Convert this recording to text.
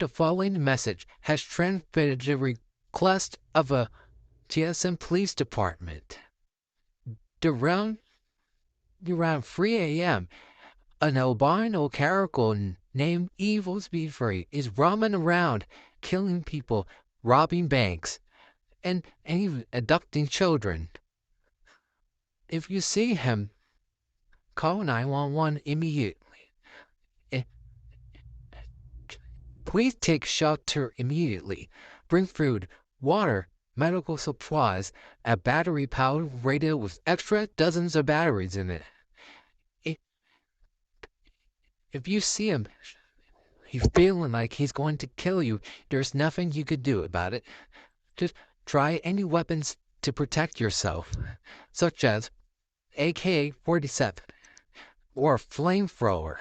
The following message has transmitted the request of a TSM police department. Around 3 a.m., an albino character named Evil Furry is roaming around, killing people, robbing banks, and even abducting children. If you see him, call 911 immediately. Eh, Please take shelter immediately. Bring food, water, medical supplies, a battery-powered radio with extra dozens of batteries in it. I- If you see him, he's feeling like he's going to kill you, there's nothing you could do about it. Just try any weapons to protect yourself, such as AK-47 or a flamethrower.